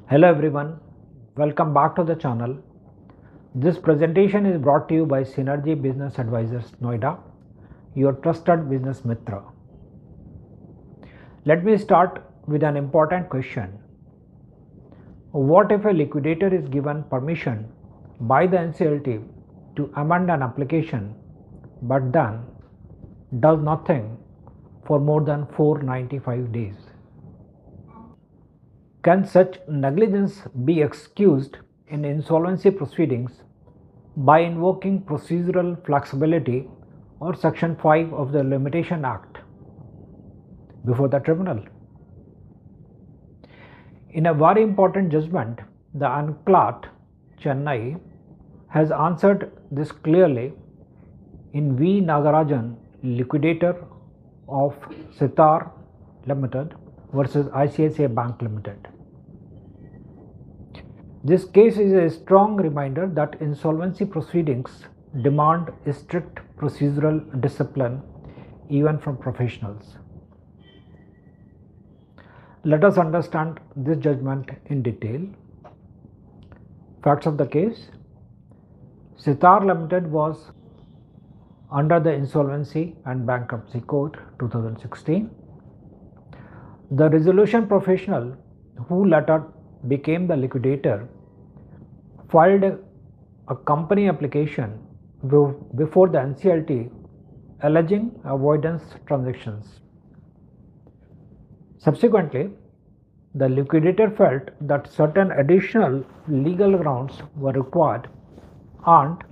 Hello everyone, welcome back to the channel. This presentation is brought to you by Synergy Business Advisors Noida, your trusted business mitra. Let me start with an important question. What if a liquidator is given permission by the NCLT to amend an application but then does nothing for more than 495 days? Can such negligence be excused in insolvency proceedings by invoking procedural flexibility or Section 5 of the Liquidation Act before the tribunal? In a very important judgment, the NCLAT Chennai has answered this clearly in V. Nagarajan, Liquidator of Sitar Limited versus ICICI Bank Limited. This case is a strong reminder that insolvency proceedings demand strict procedural discipline even from professionals. Let us understand this judgment in detail. Facts of the case: Sitar Limited was under the Insolvency and Bankruptcy Code 2016. The resolution professional, who later became the liquidator, filed a company application before the NCLT alleging avoidance transactions. Subsequently, the liquidator felt that certain additional legal grounds were required and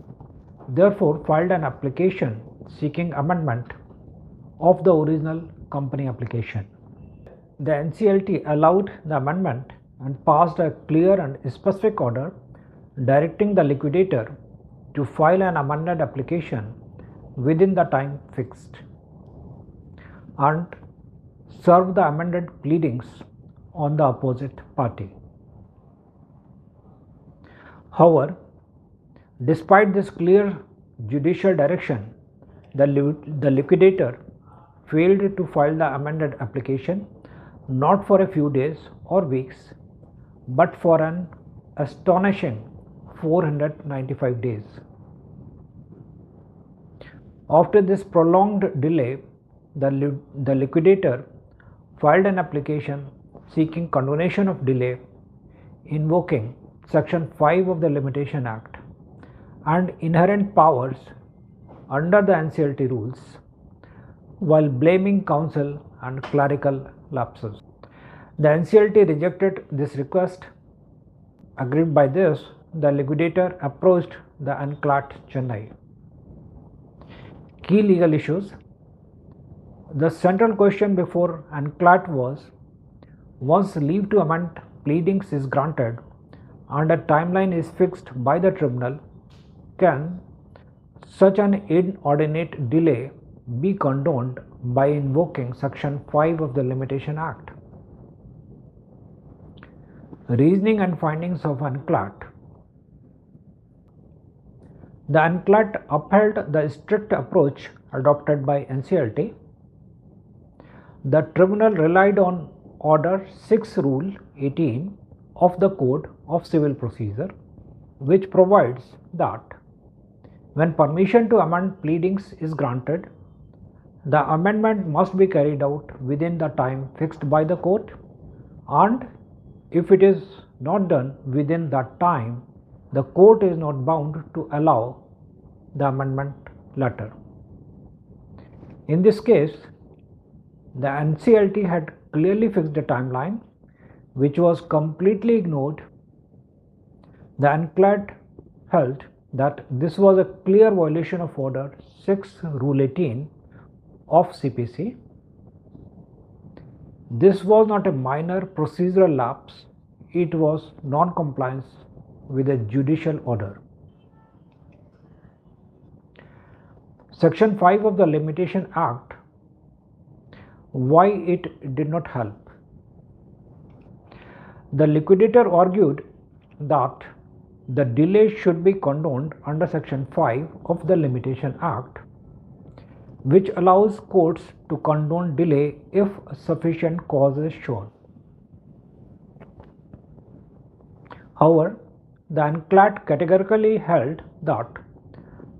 therefore filed an application seeking amendment of the original company application. The NCLT allowed the amendment and passed a clear and specific order directing the liquidator to file an amended application within the time fixed and serve the amended pleadings on the opposite party. However, despite this clear judicial direction, the liquidator failed to file the amended application not for a few days or weeks, but for an astonishing 495 days. After this prolonged delay, the liquidator filed an application seeking condonation of delay, invoking Section 5 of the Liquidation Act and inherent powers under the NCLT rules, while blaming counsel and clerical lapses. The NCLT rejected this request. Aggrieved by this, the liquidator approached the NCLAT Chennai. Key legal issues. The central question before NCLAT was, once leave to amend pleadings is granted and a timeline is fixed by the tribunal, can such an inordinate delay be condoned by invoking Section 5 of the Liquidation Act? Reasoning and findings of NCLAT. The NCLAT upheld the strict approach adopted by NCLT. The tribunal relied on Order 6 Rule 18 of the Code of Civil Procedure, which provides that when permission to amend pleadings is granted, the amendment must be carried out within the time fixed by the court, and if it is not done within that time, the court is not bound to allow the amendment later. In this case, the NCLT had clearly fixed a timeline which was completely ignored. The NCLAT held that this was a clear violation of Order 6 Rule 18 of CPC. This was not a minor procedural lapse, it was non-compliance with a judicial order. Section 5 of the Liquidation Act, why it did not help. The liquidator argued that the delay should be condoned under Section 5 of the Liquidation Act, which allows courts to condone delay if sufficient cause is shown. However, the NCLAT categorically held that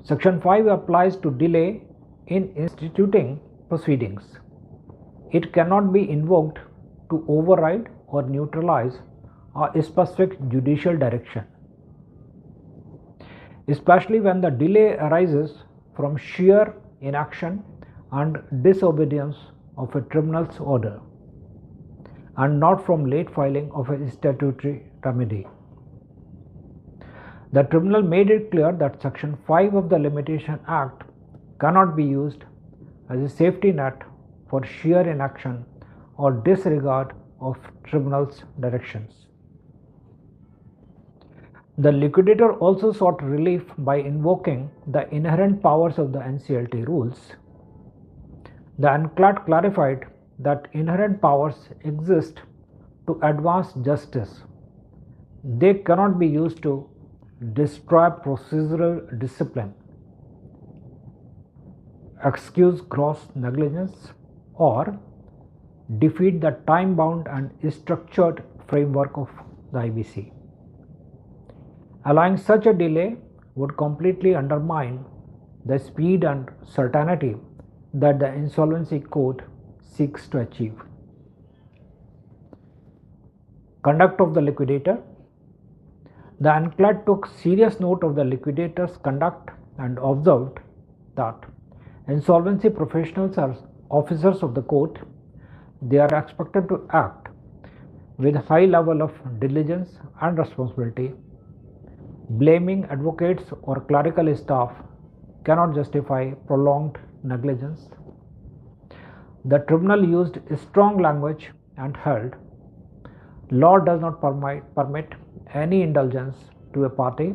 Section 5 applies to delay in instituting proceedings. It cannot be invoked to override or neutralize a specific judicial direction, especially when the delay arises from sheer inaction and disobedience of a tribunal's order, and not from late filing of a statutory remedy. The tribunal made it clear that Section 5 of the Limitation Act cannot be used as a safety net for sheer inaction or disregard of tribunal's directions. The liquidator also sought relief by invoking the inherent powers of the NCLT rules. The NCLAT clarified that inherent powers exist to advance justice. They cannot be used to destroy procedural discipline, excuse gross negligence, or defeat the time-bound and structured framework of the IBC. Allowing such a delay would completely undermine the speed and certainty that the Insolvency Code seeks to achieve. Conduct of the liquidator. The NCLAT took serious note of the liquidator's conduct and observed that insolvency professionals are officers of the court. They are expected to act with a high level of diligence and responsibility. Blaming advocates or clerical staff cannot justify prolonged negligence. The tribunal used strong language and held, law does not permit any indulgence to a party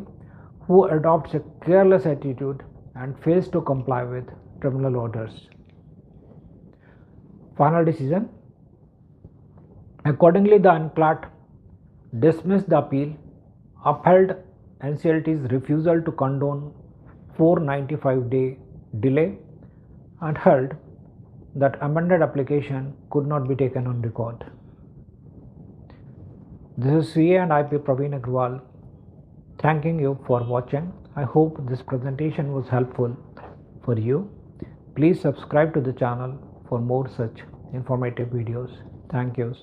who adopts a careless attitude and fails to comply with tribunal orders. Final decision. Accordingly, the NCLAT dismissed the appeal, upheld NCLT's refusal to condone 495-day delay, and held that amended application could not be taken on record. This is CA and IP Praveen Agrawal thanking you for watching. I hope this presentation was helpful for you. Please subscribe to the channel for more such informative videos. Thank you.